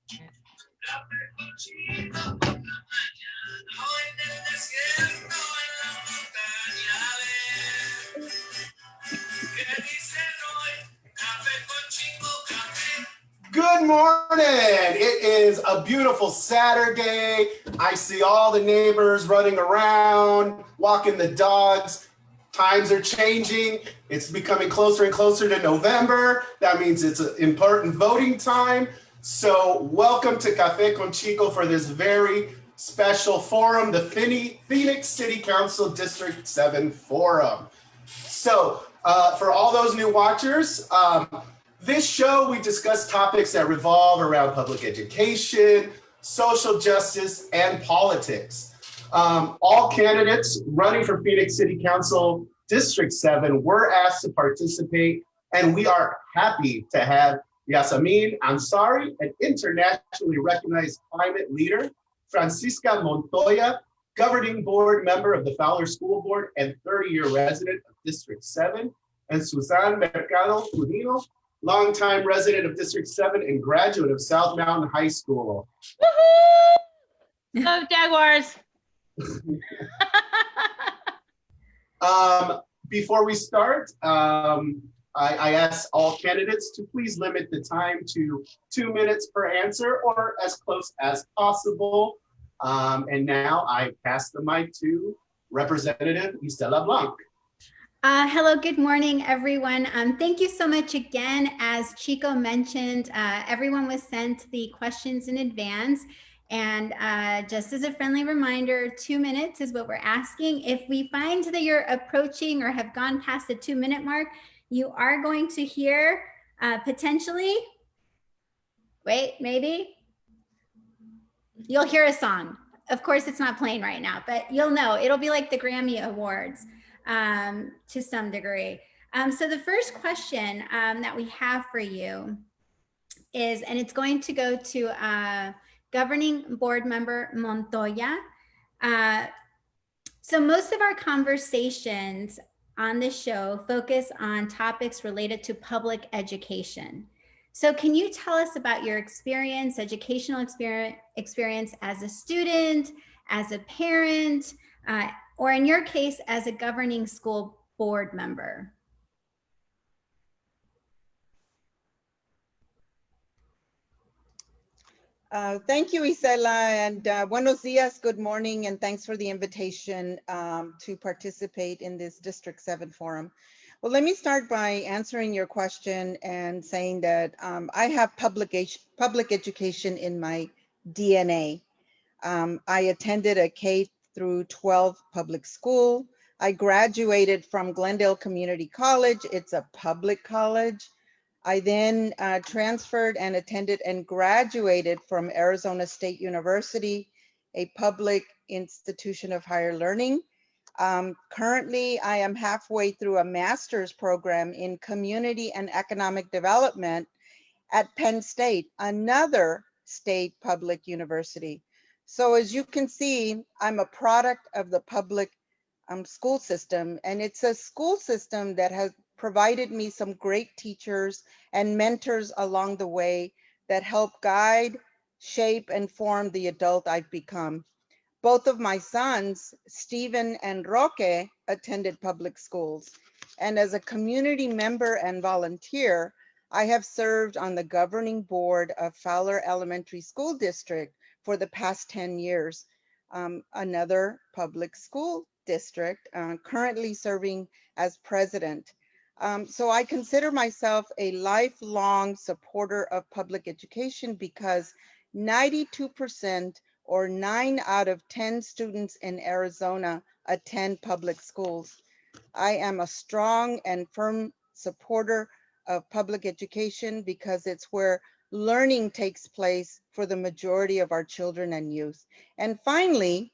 Café con Chico por la mañana, o en el desierto, en la montaña, a ver, ¿qué dicen hoy? Café con Chico, café. Good morning. It is a beautiful Saturday. I see all the neighbors running around, walking the dogs. Times are changing. It's becoming closer and closer to November. That means it's an important voting time. So welcome to Café con Chico for this very special forum, the Phoenix City Council District 7 Forum. So for all those new watchers, this show, we discuss topics that revolve around public education, social justice, and politics. All candidates running for Phoenix City Council District 7 were asked to participate, and we are happy to have Yassamin Ansari, an internationally recognized climate leader, Francisca Montoya, governing board member of the Fowler School Board and 30-year resident of District 7, and Suzanne Mercado-Gudino, longtime resident of District 7 and graduate of South Mountain High School. Woohoo! Go Jaguars! Before we start, I ask all candidates to please limit the time to 2 minutes per answer or as close as possible. And now I pass the mic to Representative Isela Blanc. Hello, good morning, everyone. Thank you so much again. As Chico mentioned, everyone was sent the questions in advance. And just as a friendly reminder, 2 minutes is what we're asking. If we find that you're approaching or have gone past the 2-minute mark, you are going to hear potentially, wait, maybe, you'll hear a song. Of course, it's not playing right now, but you'll know. It'll be like the Grammy Awards to some degree. So the first question that we have for you is, and it's going to go to Governing Board Member Montoya. So most of our conversations on this show focus on topics related to public education. So can you tell us about your experience, educational experience as a student, as a parent, or in your case, as a governing school board member? Thank you, Isela, and buenos dias, good morning, and thanks for the invitation to participate in this District 7 forum. Well, let me start by answering your question and saying that I have public education in my DNA. I attended a K through 12 public school. I graduated from Glendale Community College. It's a public college. I then transferred and attended and graduated from Arizona State University, a public institution of higher learning. Currently, I am halfway through a master's program in community and economic development at Penn State, another state public university. So as you can see, I'm a product of the public school system, and it's a school system that has provided me some great teachers and mentors along the way that help guide, shape, and form the adult I've become. Both of my sons, Stephen and Roque, attended public schools. And as a community member and volunteer, I have served on the governing board of Fowler Elementary School District for the past 10 years, another public school district, currently serving as president. So I consider myself a lifelong supporter of public education because 92% or 9 out of 10 students in Arizona attend public schools. I am a strong and firm supporter of public education because it's where learning takes place for the majority of our children and youth. And finally,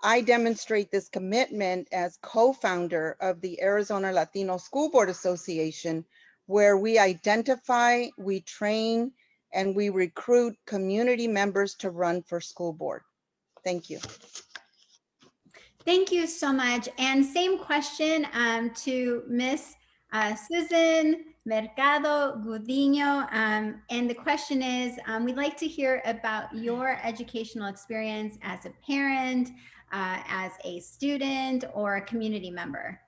I demonstrate this commitment as co-founder of the Arizona Latino School Board Association, where we identify, we train, and we recruit community members to run for school board. Thank you. Thank you so much. And same question to Miss Susan Mercado-Gudino. And the question is, we'd like to hear about your educational experience as a parent, as a student, or a community member.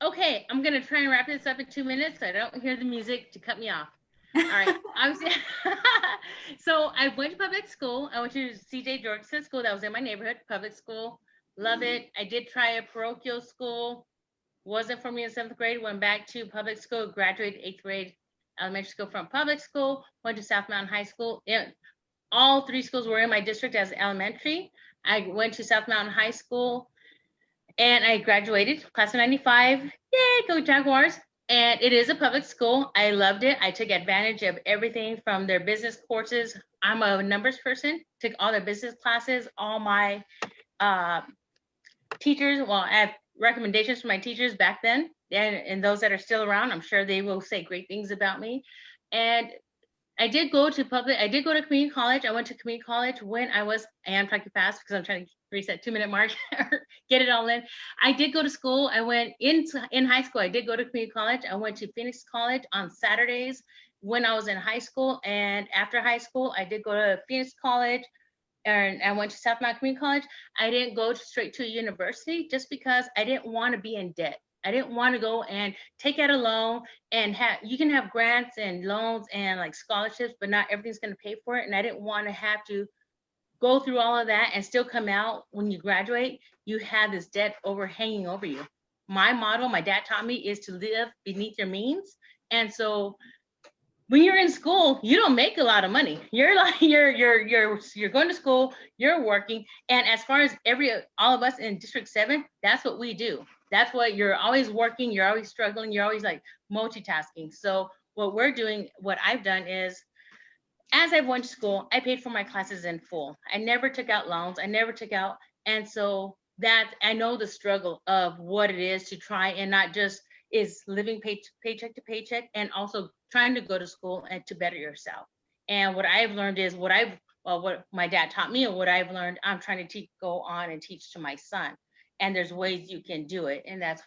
Okay, I'm gonna try and wrap this up in 2 minutes so I don't hear the music to cut me off. All right, so I went to public school. I went to C.J. Jorgensen School that was in my neighborhood, public school. Love it. I did try a parochial school. Wasn't for me in 7th grade. Went back to public school, graduated 8th grade elementary school from public school, went to South Mountain High School. All 3 schools were in my district as elementary. I went to South Mountain High School and I graduated, class of 95. Yay, go Jaguars. And it is a public school. I loved it. I took advantage of everything from their business courses. I'm a numbers person, took all their business classes, all my teachers, well, I have recommendations from my teachers back then, and those that are still around, I'm sure they will say great things about me. And I did go to community college. I went to community college when I am talking fast because I'm trying to reset 2-minute mark, get it all in. I did go to school. I went in high school. I did go to community college. I went to Phoenix College on Saturdays when I was in high school. And after high school, I did go to Phoenix College and I went to South Mountain Community College. I didn't go straight to a university just because I didn't want to be in debt. I didn't want to go and take out a loan and you can have grants and loans and like scholarships, but not everything's going to pay for it. And I didn't want to have to go through all of that and still come out when you graduate, you have this debt hanging over you. My motto, my dad taught me, is to live beneath your means. And so when you're in school, you don't make a lot of money. You're like, you're going to school, you're working. And as far as all of us in District 7, that's what we do. That's what you're always working, you're always struggling, you're always like multitasking. So what I've done is, as I went to school, I paid for my classes in full. I never took out loans, and so that I know the struggle of what it is to try and not just is living paycheck to paycheck, and also trying to go to school and to better yourself. And what I've learned is what my dad taught me and what I've learned, I'm trying to go on and teach to my son. And there's ways you can do it. And that's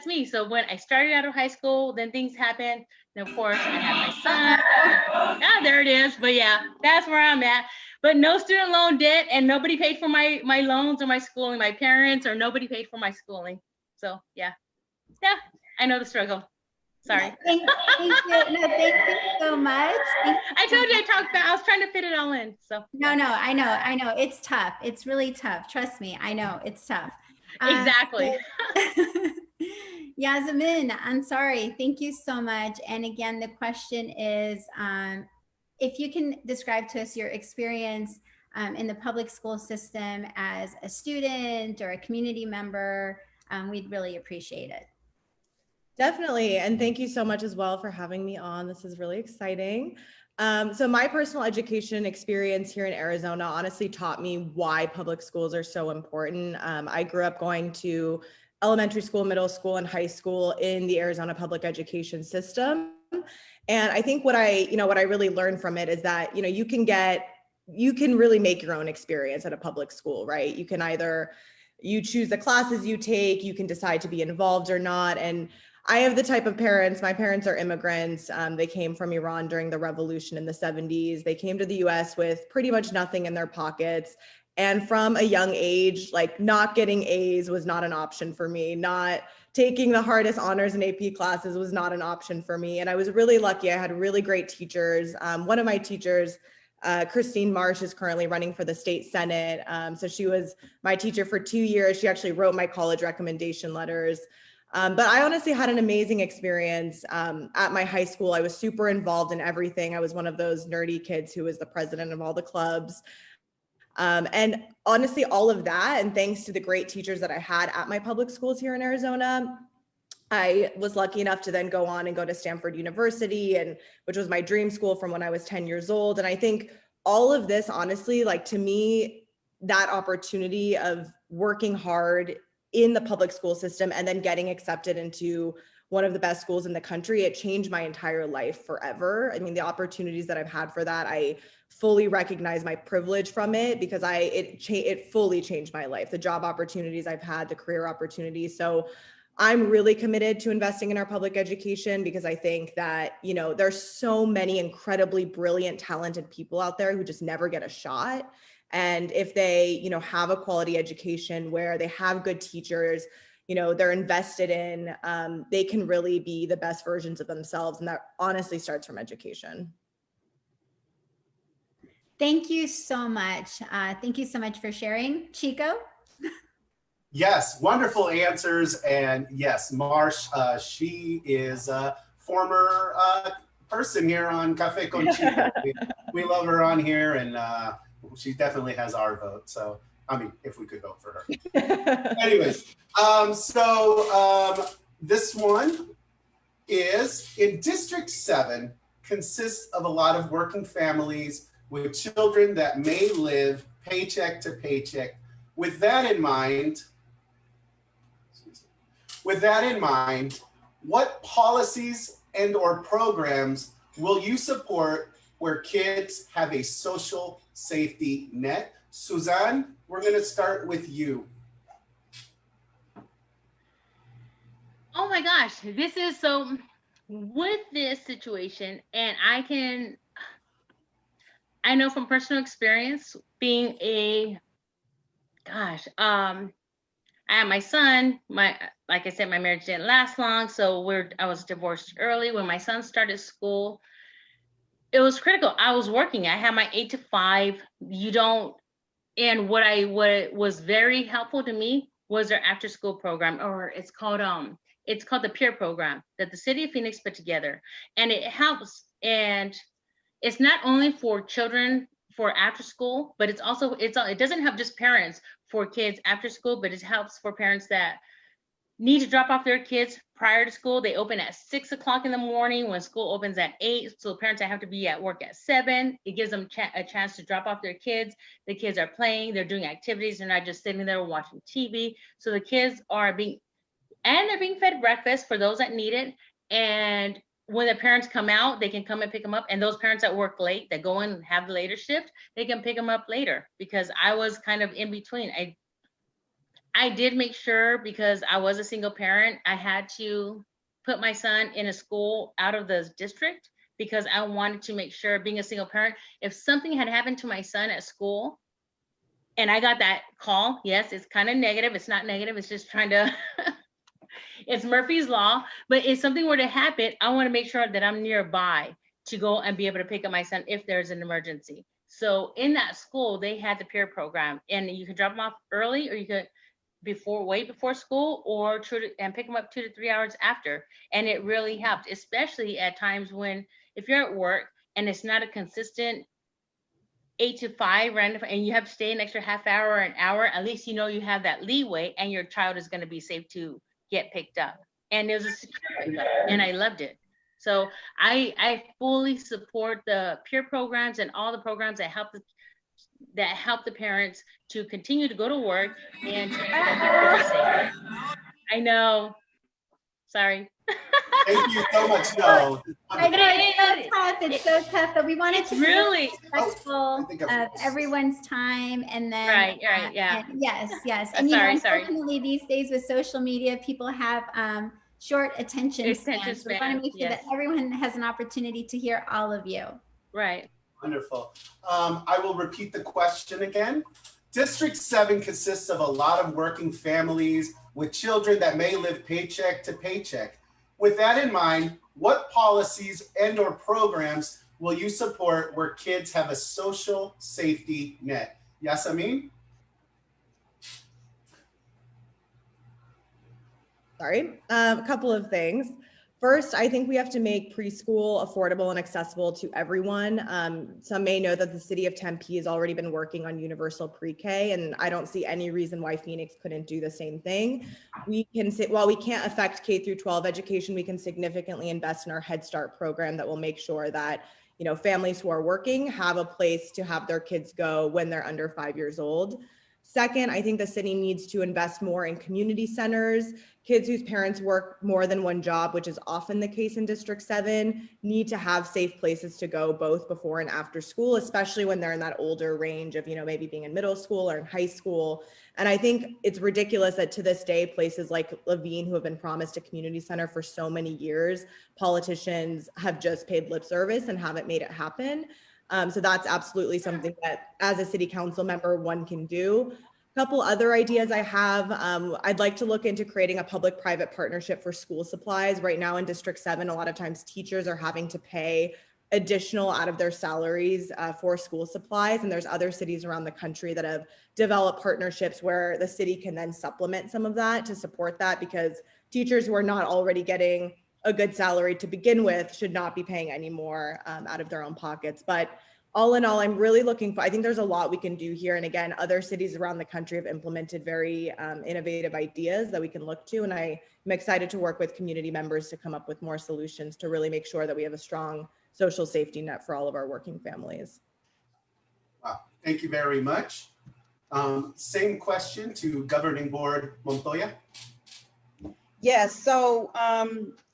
me. So when I started out of high school, then things happened. And of course, I had my son. There it is. But yeah, that's where I'm at. But no student loan debt, and nobody paid for my loans or my schooling. My parents or nobody paid for my schooling. So yeah, I know the struggle. Sorry. Thank you. No, thank you so much. I told you I talked fast. I was trying to fit it all in. So no, I know. It's tough. It's really tough. Trust me. I know it's tough. Exactly. Yassamin Ansari, thank you so much. And again, the question is, if you can describe to us your experience in the public school system as a student or a community member, we'd really appreciate it. Definitely. And thank you so much as well for having me on. This is really exciting. So my personal education experience here in Arizona honestly taught me why public schools are so important. I grew up going to elementary school, middle school, and high school in the Arizona public education system. And I think what I really learned from it is that, you can really make your own experience at a public school, right? You can you choose the classes you take, you can decide to be involved or not. And I have the type of parents, my parents are immigrants. They came from Iran during the revolution in the 70s. They came to the US with pretty much nothing in their pockets. And from a young age, like not getting A's was not an option for me. Not taking the hardest honors and AP classes was not an option for me. And I was really lucky. I had really great teachers. One of my teachers, Christine Marsh, is currently running for the state Senate. So she was my teacher for 2 years. She actually wrote my college recommendation letters. But I honestly had an amazing experience at my high school. I was super involved in everything. I was one of those nerdy kids who was the president of all the clubs. And honestly, all of that, and thanks to the great teachers that I had at my public schools here in Arizona, I was lucky enough to then go on and go to Stanford University, which was my dream school from when I was 10 years old. And I think all of this, honestly, like to me, that opportunity of working hard in the public school system and then getting accepted into one of the best schools in the country, it changed my entire life forever. I mean, the opportunities that I've had for that, I fully recognize my privilege from it because it fully changed my life. The job opportunities I've had, the career opportunities. So I'm really committed to investing in our public education because I think that, there's so many incredibly brilliant, talented people out there who just never get a shot. And if they, have a quality education where they have good teachers, they're invested in, they can really be the best versions of themselves. And that honestly starts from education. Thank you so much. Thank you so much for sharing. Chico? Yes, wonderful answers. And yes, Marsh, she is a former person here on Café con Chico. We love her on here, and she definitely has our vote. So, I mean, if we could vote for her. Anyways, this one is in District 7, consists of a lot of working families with children that may live paycheck to paycheck. With that in mind, what policies and or programs will you support where kids have a social safety net? Suzanne, we're going to start with you. Oh my gosh, this is so, with this situation, and I know from personal experience being I have my son, like I said, my marriage didn't last long. So I was divorced early. When my son started school, it was critical. I was working. I had my 8 to 5. And what was very helpful to me was their after school program, or it's called the peer program that the city of Phoenix put together. And it helps. And it's not only for children for after school, but it doesn't help just parents for kids after school, but it helps for parents that need to drop off their kids prior to school. They open at 6 o'clock in the morning when school opens at 8. So parents that have to be at work at 7, it gives them a chance to drop off their kids. The kids are playing, they're doing activities. They're not just sitting there watching TV. So the kids they're being fed breakfast for those that need it. And when the parents come out, they can come and pick them up. And those parents that work late, that go in and have the later shift, they can pick them up later, because I was kind of in between. I did make sure, because I was a single parent, I had to put my son in a school out of the district, because I wanted to make sure, being a single parent, if something had happened to my son at school and I got that call, yes, it's kind of negative. It's not negative. It's just trying to, it's Murphy's Law. But if something were to happen, I want to make sure that I'm nearby to go and be able to pick up my son if there's an emergency. So in that school, they had the peer program, and you could drop them off early, or you could wait before school, or and pick them up 2 to 3 hours after. And it really helped, especially at times when, if you're at work and it's not a consistent 8 to 5 random, and you have to stay an extra half hour or an hour, at least you have that leeway, and your child is going to be safe to get picked up. And it was a security, and I loved it. So I fully support the peer programs and all the programs that help the parents to continue to go to work and to keep their kids safe. I know. Sorry. Thank you so much. No, I know it's so tough. It's so tough, but we wanted to really be respectful of everyone's time. And then right, yeah. And yes. And unfortunately, these days with social media, people have short attention spans. So we want to make sure that everyone has an opportunity to hear all of you. Right. Wonderful. I will repeat the question again. District 7 consists of a lot of working families with children that may live paycheck to paycheck. With that in mind, what policies and or programs will you support where kids have a social safety net? Yassamin? Sorry, a couple of things. First, I think we have to make preschool affordable and accessible to everyone. Some may know that the city of Tempe has already been working on universal pre-K, and I don't see any reason why Phoenix couldn't do the same thing. While we can't affect K through 12 education, we can significantly invest in our Head Start program that will make sure that families who are working have a place to have their kids go when they're under 5 years old. Second, I think the city needs to invest more in community centers. Kids whose parents work more than one job, which is often the case in District 7, need to have safe places to go both before and after school, especially when they're in that older range of, maybe being in middle school or in high school. And I think it's ridiculous that to this day, places like Levine, who have been promised a community center for so many years, politicians have just paid lip service and haven't made it happen. So that's absolutely something that as a city council member, one can do. A couple other ideas I have, I'd like to look into creating a public-private partnership for school supplies. Right now in District 7, a lot of times teachers are having to pay additional out of their salaries for school supplies. And there's other cities around the country that have developed partnerships where the city can then supplement some of that to support that, because teachers who are not already getting a good salary to begin with should not be paying any more out of their own pockets. But all in all, I'm really looking for, I think there's a lot we can do here. And again, other cities around the country have implemented very innovative ideas that we can look to. And I'm excited to work with community members to come up with more solutions to really make sure that we have a strong social safety net for all of our working families. Wow, thank you very much. Same question to Governing Board Montoya. Yes, so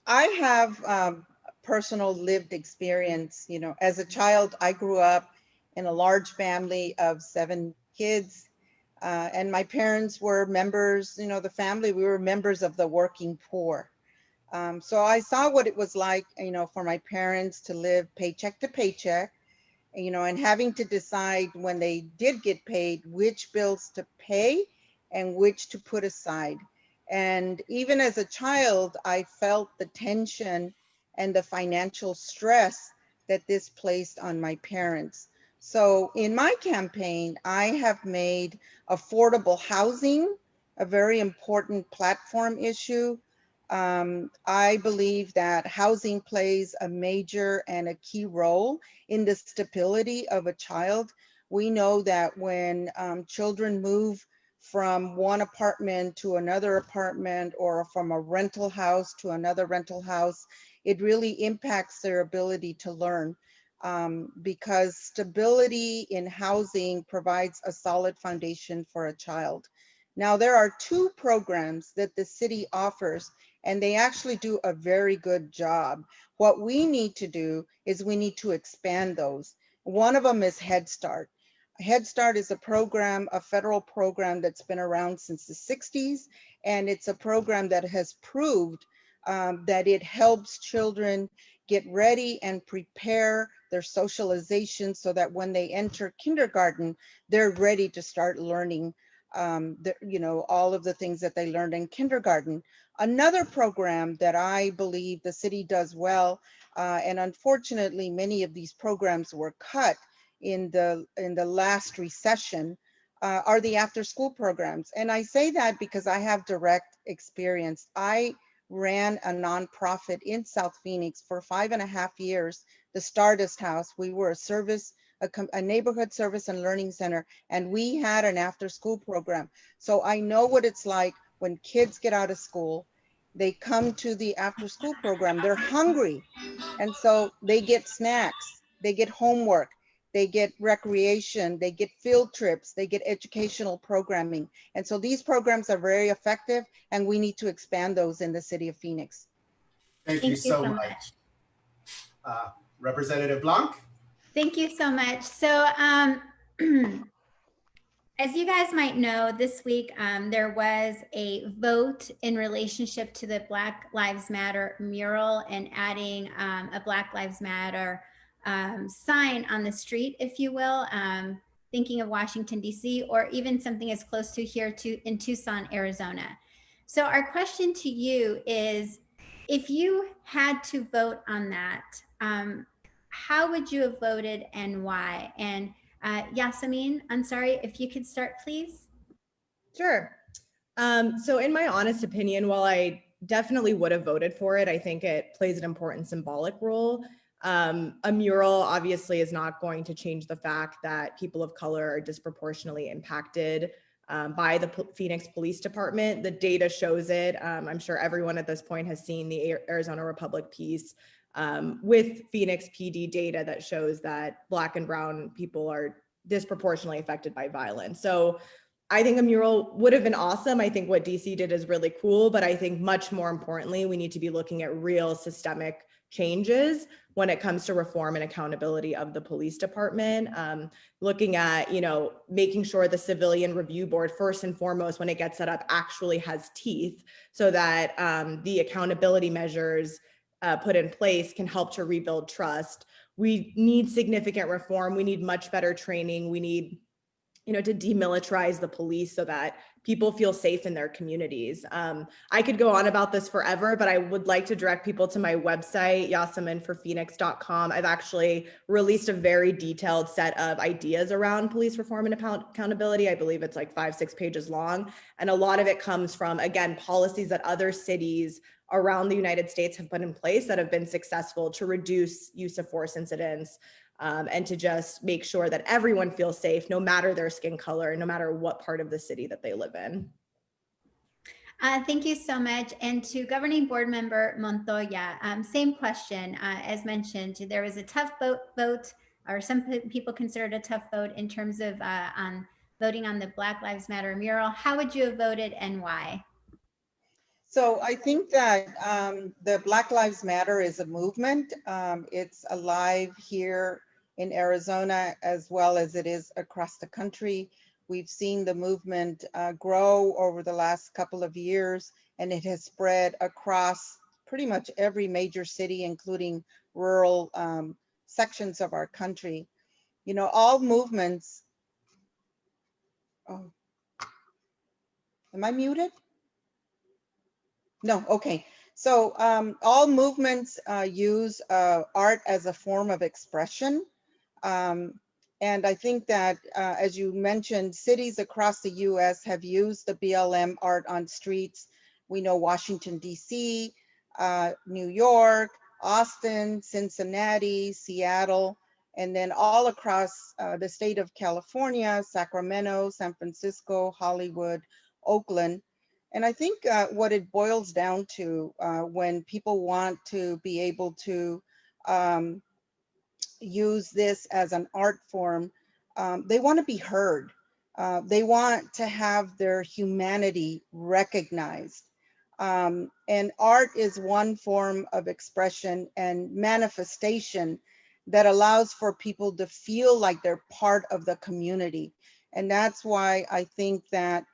I have personal lived experience. As a child, I grew up in a large family of 7 kids, and my parents were members, the family, we were members of the working poor. So I saw what it was like, for my parents to live paycheck to paycheck, and having to decide when they did get paid, which bills to pay and which to put aside. And even as a child, I felt the tension and the financial stress that this placed on my parents. So in my campaign, I have made affordable housing a very important platform issue. I believe that housing plays a major and a key role in the stability of a child. We know that when children move from one apartment to another apartment, or from a rental house to another rental house, it really impacts their ability to learn, because stability in housing provides a solid foundation for a child. Now, there are 2 programs that the city offers, and they actually do a very good job. What we need to do is we need to expand those. One of them is Head Start. Head Start is a program, a federal program that's been around since the 60s, and it's a program that has proved that it helps children get ready and prepare their socialization so that when they enter kindergarten, they're ready to start learning all of the things that they learned in kindergarten. Another program that I believe the city does well, and unfortunately many of these programs were cut in the last recession, are the after school programs. And I say that because I have direct experience. I ran a nonprofit in South Phoenix for 5.5 years, the Stardust House. We were a neighborhood service and learning center, and we had an after school program. So I know what it's like when kids get out of school, they come to the after school program, they're hungry. And so they get snacks, they get homework, they get recreation, they get field trips, they get educational programming. And so these programs are very effective, and we need to expand those in the city of Phoenix. Thank you so much. Representative Blanc. Thank you so much. So as you guys might know, this week there was a vote in relationship to the Black Lives Matter mural and adding a Black Lives Matter sign on the street, if you will, thinking of Washington, D.C., or even something as close to here in Tucson, Arizona. So our question to you is, if you had to vote on that, how would you have voted and why? And Yassamin Ansari, if you could start, please. Sure. So in my honest opinion, while I definitely would have voted for it, I think it plays an important symbolic role. A mural obviously is not going to change the fact that people of color are disproportionately impacted by the Phoenix Police Department. The data shows it. I'm sure everyone at this point has seen the Arizona Republic piece with Phoenix PD data that shows that Black and brown people are disproportionately affected by violence. So I think a mural would have been awesome. I think what DC did is really cool, but I think much more importantly, we need to be looking at real systemic changes when it comes to reform and accountability of the police department. Looking at, making sure the civilian review board, first and foremost, when it gets set up, actually has teeth, so that the accountability measures put in place can help to rebuild trust. We need significant reform. We need much better training. We need to demilitarize the police so that people feel safe in their communities. I could go on about this forever, but I would like to direct people to my website, yassaminforphoenix.com. I've actually released a very detailed set of ideas around police reform and accountability. I believe it's like 5-6 pages long. And a lot of it comes from, again, policies that other cities around the United States have put in place that have been successful to reduce use of force incidents, and to just make sure that everyone feels safe, no matter their skin color, no matter what part of the city that they live in. Thank you so much. And to Governing Board Member Montoya, same question. As mentioned, there was a tough vote, or some people consider it a tough vote in terms of on voting on the Black Lives Matter mural. How would you have voted and why? So I think that the Black Lives Matter is a movement. It's alive here in Arizona as well as it is across the country. We've seen the movement grow over the last couple of years, and it has spread across pretty much every major city, including rural sections of our country. All movements, oh, am I muted? No, okay. So all movements use art as a form of expression. And I think that, as you mentioned, cities across the US have used the BLM art on streets. We know Washington, DC, New York, Austin, Cincinnati, Seattle, and then all across the state of California, Sacramento, San Francisco, Hollywood, Oakland. And I think what it boils down to when people want to be able to use this as an art form, they want to be heard. They want to have their humanity recognized. And art is one form of expression and manifestation that allows for people to feel like they're part of the community. And that's why I think that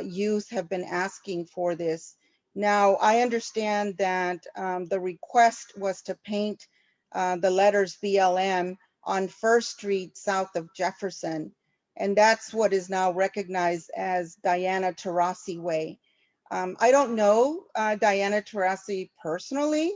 youth have been asking for this. Now, I understand that the request was to paint the letters BLM on First Street south of Jefferson. And that's what is now recognized as Diana Taurasi Way. I don't know Diana Taurasi personally,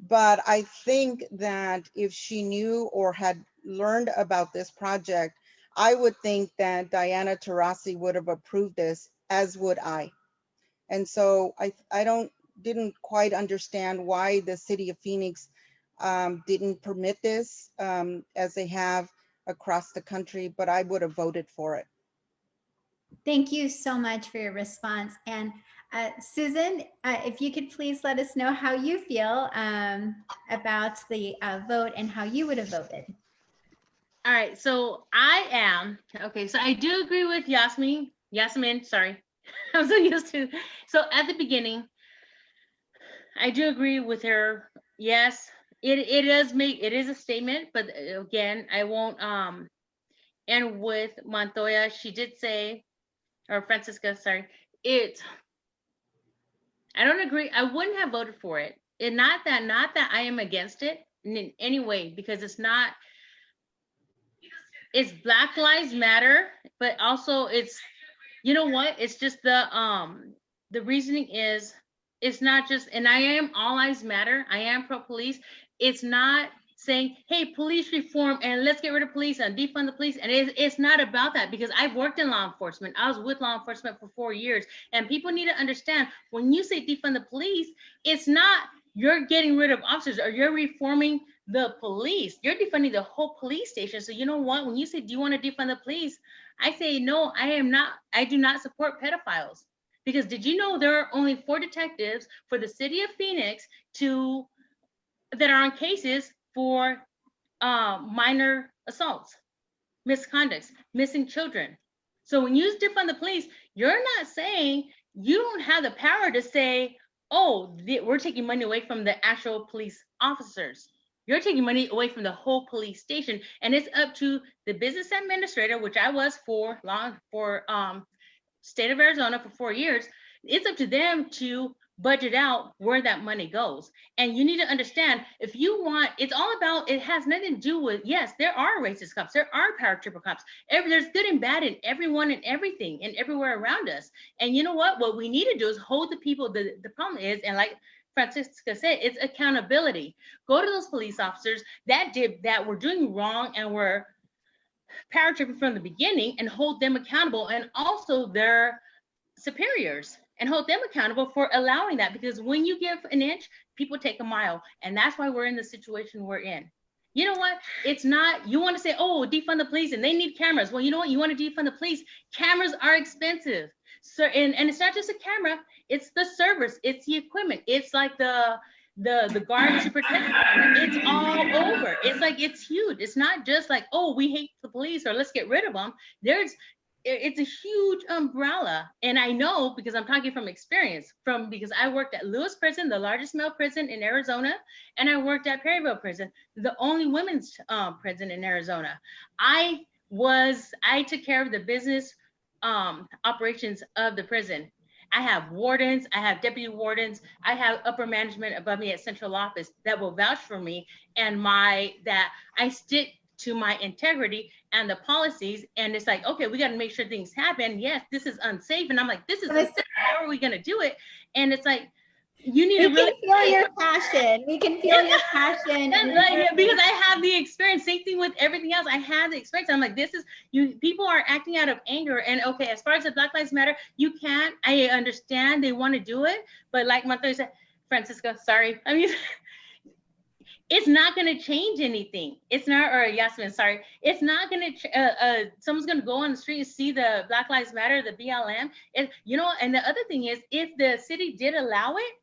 but I think that if she knew or had learned about this project, I would think that Diana Taurasi would have approved this, as would I. And so I didn't quite understand why the city of Phoenix didn't permit this as they have across the country, but I would have voted for it. Thank you so much for your response. And Susan, if you could please let us know how you feel about the vote and how you would have voted. All right, so I do agree with Yassamin, sorry. I'm so used to. So at the beginning, I do agree with her. Yes, it is a statement, but again, I won't, and with Montoya, she did say, or Francisca, sorry, I don't agree. I wouldn't have voted for it. And not that I am against it in any way, because it's Black Lives Matter, but also it's, you know what? It's just the reasoning is, it's not just, and I am all lives matter. I am pro police. It's not saying, hey, police reform and let's get rid of police and defund the police. And it's not about that, because I've worked in law enforcement. I was with law enforcement for 4 years, and people need to understand, when you say defund the police, it's not you're getting rid of officers or you're reforming the police. You're defunding the whole police station. So you know what? When you say, do you want to defund the police? I say, no, I do not support pedophiles. Because did you know there are only 4 detectives for the city of Phoenix that are on cases for minor assaults, misconducts, missing children. So when you defund the police, you're not saying, you don't have the power to say, oh, we're taking money away from the actual police officers. You're taking money away from the whole police station, and it's up to the business administrator, which I was for state of Arizona for 4 years. It's up to them to budget out where that money goes. And you need to understand, if you want, it's all about, it has nothing to do with, yes, there are racist cops, there are paratrooper cops, there's good and bad in everyone and everything and everywhere around us. And you know what we need to do is hold the people. The problem is, and like Francisca said, it's accountability. Go to those police officers that were doing wrong and were paratrooping from the beginning, and hold them accountable, and also their superiors, and hold them accountable for allowing that. Because when you give an inch, people take a mile, and that's why we're in the situation we're in. You know what? It's not, you want to say, oh, defund the police and they need cameras. Well, you know what? You want to defund the police. Cameras are expensive. So, and it's not just a camera, it's the servers, it's the equipment, it's like the guards to protect them. It's all over. It's like, it's huge. It's not just like, oh, we hate the police or let's get rid of them. It's a huge umbrella. And I know, because I'm talking from experience, because I worked at Lewis Prison, the largest male prison in Arizona, and I worked at Perryville Prison, the only women's prison in Arizona. I took care of the business operations of the prison. I have wardens, I have deputy wardens, I have upper management above me at central office that will vouch for me and that I stick to my integrity and the policies. And it's like, okay, we got to make sure things happen. Yes, this is unsafe. And I'm like, this is unsafe. How are we going to do it? And it's like, you need to really feel your passion. We can feel your passion. Because I have the experience. Same thing with everything else. I have the experience. I'm like, people are acting out of anger. And okay, as far as the Black Lives Matter, I understand they want to do it. But like Montoya said, Francisca, sorry. I mean, it's not going to change anything. It's not, or Yassamin, sorry. It's not going to, someone's going to go on the street and see the Black Lives Matter, the BLM. And the other thing is, if the city did allow it,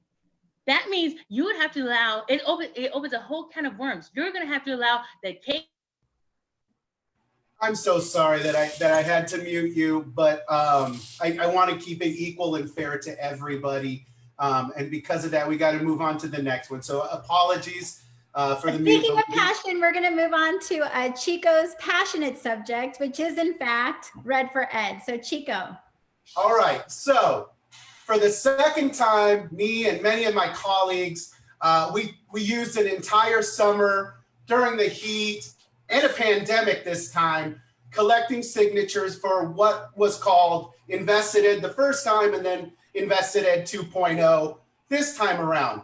that means you would have to allow, it opens a whole can of worms. You're going to have to allow the cake. I'm so sorry that I had to mute you, but I want to keep it equal and fair to everybody. And because of that, we got to move on to the next one. So apologies for the mute. Speaking of passion, we're going to move on to Chico's passionate subject, which is in fact Red for Ed. So Chico. All right. So for the second time, me and many of my colleagues, we used an entire summer during the heat and a pandemic this time, collecting signatures for what was called Invested Ed the first time, and then Invested Ed 2.0 this time around.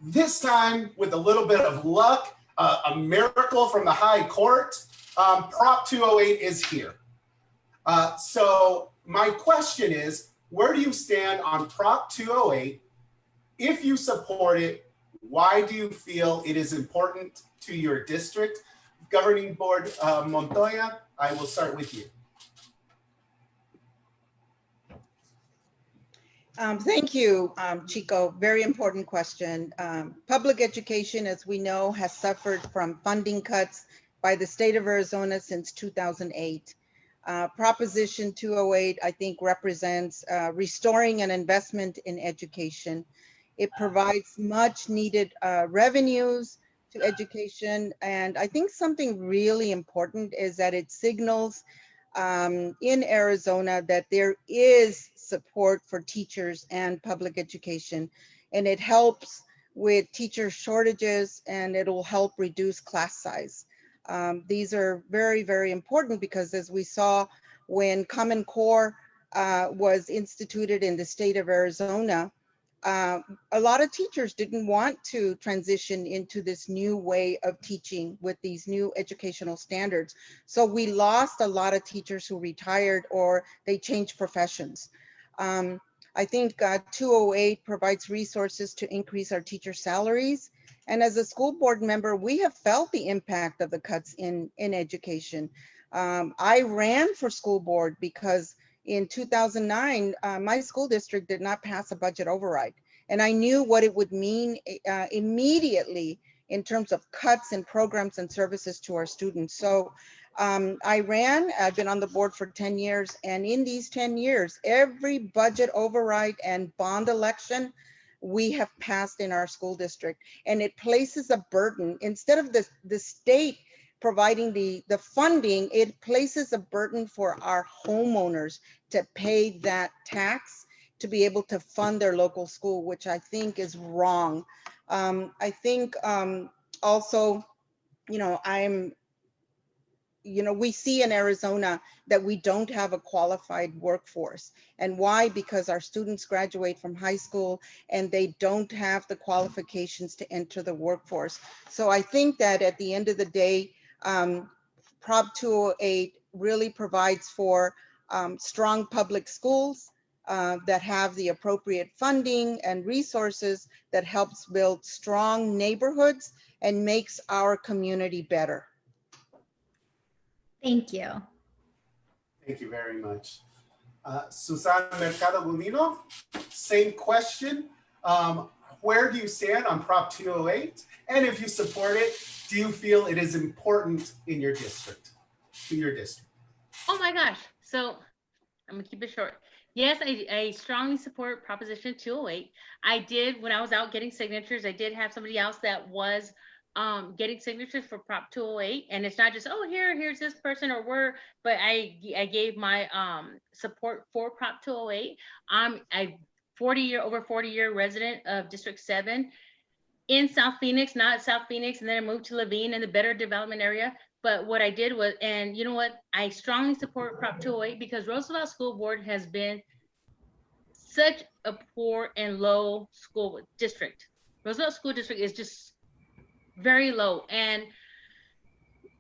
This time, with a little bit of luck, a miracle from the high court, Prop 208 is here. So my question is, where do you stand on Prop 208? If you support it, why do you feel it is important to your district? Governing Board Montoya, I will start with you. Thank you, Chico. Very important question. Public education, as we know, has suffered from funding cuts by the state of Arizona since 2008. Proposition 208, I think, represents restoring an investment in education. It provides much needed revenues to education. And I think something really important is that it signals in Arizona that there is support for teachers and public education. And it helps with teacher shortages, and it'll help reduce class size. These are very, very important because, as we saw when Common Core was instituted in the state of Arizona, a lot of teachers didn't want to transition into this new way of teaching with these new educational standards. So we lost a lot of teachers who retired or they changed professions. I think 208 provides resources to increase our teacher salaries. And as a school board member, we have felt the impact of the cuts in education. I ran for school board because in 2009, my school district did not pass a budget override. And I knew what it would mean immediately in terms of cuts in programs and services to our students. So I've been on the board for 10 years, and in these 10 years, every budget override and bond election we have passed in our school district. And it places a burden, instead of the state providing the funding, it places a burden for our homeowners to pay that tax to be able to fund their local school, which I think is wrong. I think also, we see in Arizona that we don't have a qualified workforce. And why? Because our students graduate from high school and they don't have the qualifications to enter the workforce. So I think that at the end of the day, Prop 208 really provides for strong public schools that have the appropriate funding and resources that helps build strong neighborhoods and makes our community better. Thank you. Thank you very much. Susan Mercado-Gudino, same question. Where do you stand on Prop 208? And if you support it, do you feel it is important in your district, to your district? Oh my gosh. So I'm gonna keep it short. Yes, I strongly support Proposition 208. I did, when I was out getting signatures, I did have somebody else that was getting signatures for Prop 208, and it's not just, oh, here's this person or but I gave my support for Prop 208. I'm a over 40-year resident of District 7 in South Phoenix, not South Phoenix, and then I moved to Levine in the better development area. But what I did was, and you know what, I strongly support Prop 208 because Roosevelt School Board has been such a poor and low school district. Roosevelt School District is just very low, and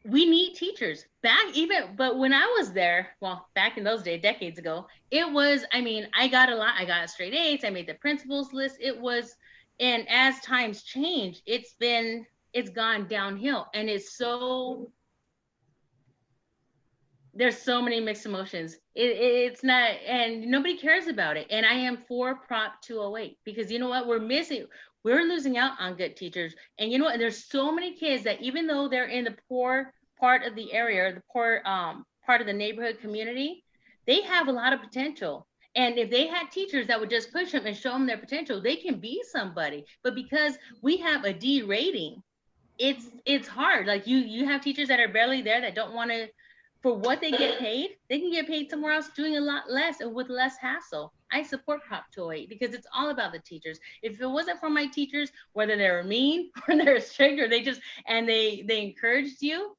we need teachers but when I was there, well, back in those days, decades ago, it was, I got a lot. I got straight A's. I made the principal's list. It was, and as times change, it's gone downhill, and there's so many mixed emotions. It's not, and nobody cares about it. And I am for Prop 208 because you know what, we're losing out on good teachers. And you know what, there's so many kids that even though they're in the poor part of the area, the poor part of the neighborhood community, they have a lot of potential. And if they had teachers that would just push them and show them their potential, they can be somebody. But because we have a D rating, it's hard. Like you have teachers that are barely there, that don't want to, for what they get paid, they can get paid somewhere else doing a lot less and with less hassle. I support Prop 208 because it's all about the teachers. If it wasn't for my teachers, whether they were mean or they're strict or they encouraged you,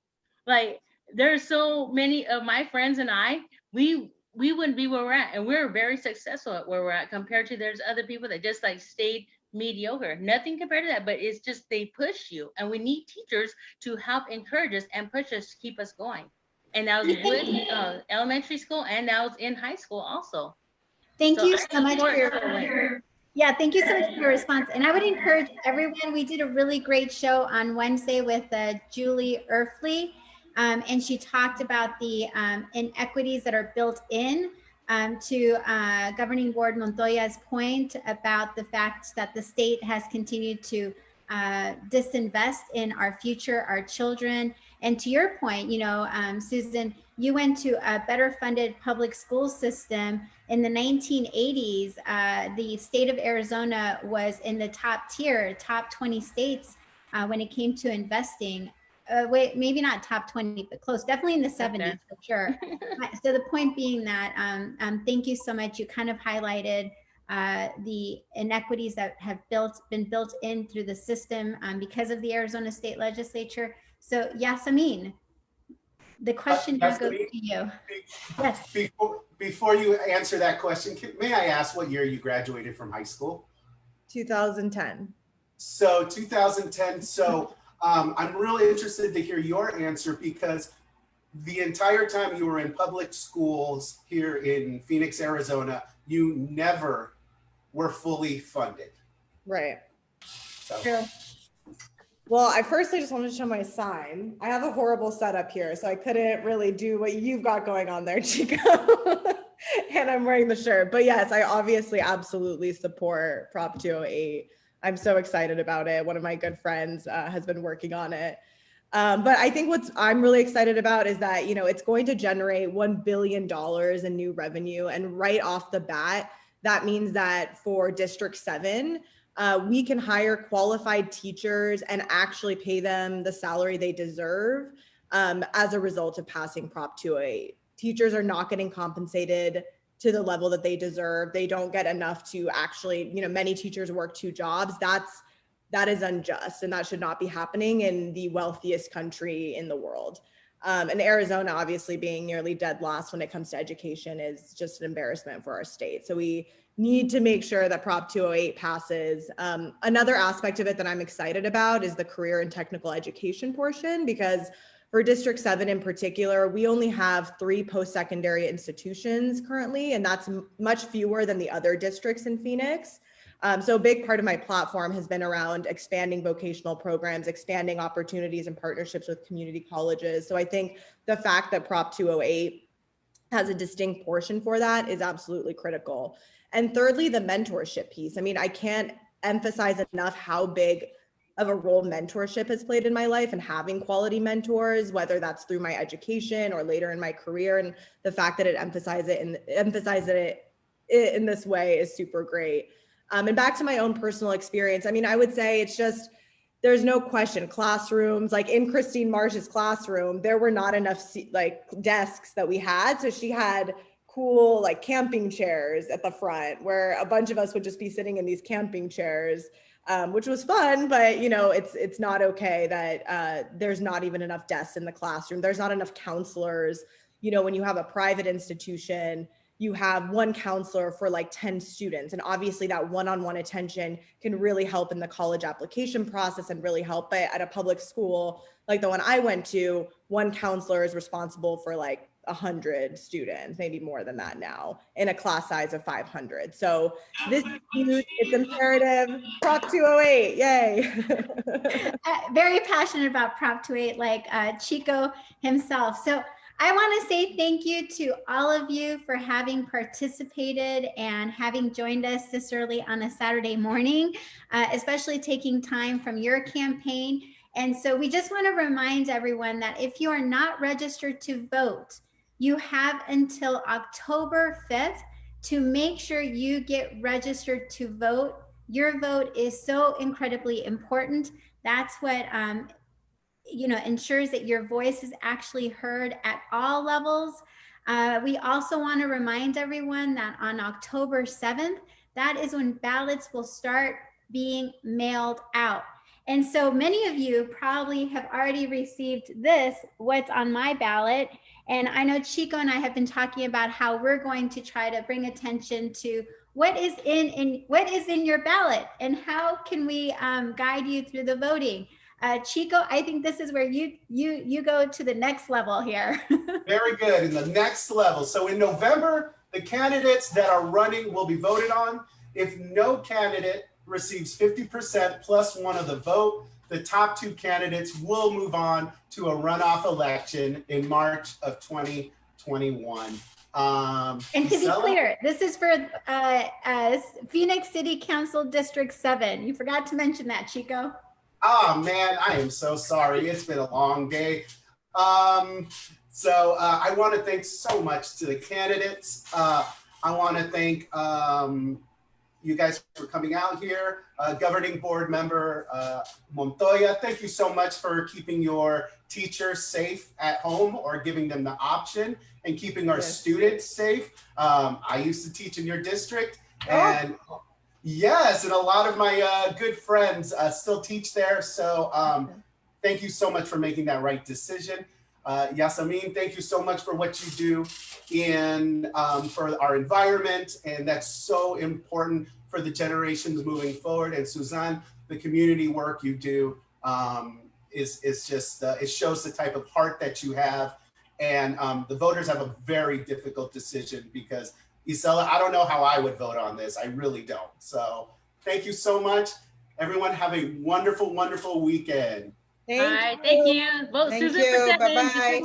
like there's so many of my friends and I, we wouldn't be where we're at, and we're very successful at where we're at compared to there's other people that just like stayed mediocre. Nothing compared to that, but it's just they push you, and we need teachers to help encourage us and push us to keep us going. And that was with elementary school, and that was in high school also. Thank you so much for your thank you so much for your response. And I would encourage everyone, we did a really great show on Wednesday with Julie Erfley, and she talked about the inequities that are built in to Governing Board Montoya's point about the fact that the state has continued to disinvest in our future, our children. And to your point, Susan, you went to a better funded public school system. In the 1980s, the state of Arizona was in the top tier, top 20 states when it came to investing. Wait, maybe not top 20, but close, definitely in the 70s for sure. So the point being that, thank you so much. You kind of highlighted the inequities that have been built in through the system because of the Arizona State Legislature. So Yassamin, the question now goes to you. Yes. Before you answer that question, may I ask what year you graduated from high school? 2010. So 2010. So I'm really interested to hear your answer because the entire time you were in public schools here in Phoenix, Arizona, you never were fully funded. Right. So. True. Well, I just wanted to show my sign. I have a horrible setup here, so I couldn't really do what you've got going on there, Chico. And I'm wearing the shirt. But yes, I obviously absolutely support Prop 208. I'm so excited about it. One of my good friends has been working on it. But I think what I'm really excited about is that, you know, it's going to generate $1 billion in new revenue. And right off the bat, that means that for District 7, we can hire qualified teachers and actually pay them the salary they deserve as a result of passing Prop 208. Teachers are not getting compensated to the level that they deserve. They don't get enough to actually, you know, many teachers work 2 jobs. That is unjust, and that should not be happening in the wealthiest country in the world. And Arizona, obviously being nearly dead last when it comes to education, is just an embarrassment for our state. So we need to make sure that Prop 208 passes. Another aspect of it that I'm excited about is the career and technical education portion, because for District 7 in particular, we only have 3 post-secondary institutions currently, and that's much fewer than the other districts in Phoenix. So a big part of my platform has been around expanding vocational programs, expanding opportunities and partnerships with community colleges. So I think the fact that Prop 208 has a distinct portion for that is absolutely critical. And thirdly, the mentorship piece. I mean, I can't emphasize enough how big of a role mentorship has played in my life, and having quality mentors, whether that's through my education or later in my career. And the fact that it emphasizes it in this way is super great. And back to my own personal experience, I mean, I would say it's just, there's no question, classrooms, like in Christine Marsh's classroom, there were not enough like desks that we had. So she had cool like camping chairs at the front where a bunch of us would just be sitting in these camping chairs, which was fun, but you know, it's not okay that there's not even enough desks in the classroom. There's not enough counselors. You know, when you have a private institution, you have 1 counselor for like 10 students. And obviously that one-on-one attention can really help in the college application process and really help. But at a public school, like the one I went to, 1 counselor is responsible for like 100 students, maybe more than that now, in a class size of 500. So this is huge, it's imperative. Prop 208, yay. Very passionate about Prop 208, like Chico himself. So I want to say thank you to all of you for having participated and having joined us this early on a Saturday morning, especially taking time from your campaign. And so we just want to remind everyone that if you are not registered to vote, you have until October 5th to make sure you get registered to vote. Your vote is so incredibly important. That's what you know, ensures that your voice is actually heard at all levels. We also want to remind everyone that on October 7th, that is when ballots will start being mailed out. And so many of you probably have already received this, what's on my ballot. And I know Chico and I have been talking about how we're going to try to bring attention to what is in your ballot and how can we guide you through the voting. Chico, I think this is where you go to the next level here. Very good, in the next level. So in November, the candidates that are running will be voted on. If no candidate receives 50% plus 1 of the vote, the top 2 candidates will move on to a runoff election in March of 2021. And to be clear, this is for Phoenix City Council District 7. You forgot to mention that, Chico. Oh man, I am so sorry. It's been a long day. So I want to thank so much to the candidates. I want to thank you guys for coming out here. Governing board member Montoya, thank you so much for keeping your teachers safe at home or giving them the option and keeping our students safe. I used to teach in your district and yes, and a lot of my good friends still teach there. So thank you so much for making that right decision. Yassamin, thank you so much for what you do for our environment. And that's so important for the generations moving forward. And Suzanne, the community work you do is just, it shows the type of heart that you have. And the voters have a very difficult decision because Isela, I don't know how I would vote on this. I really don't. So thank you so much. Everyone have a wonderful, wonderful weekend. All right, thank you. Vote Thank Susan you. for 7. Bye-bye.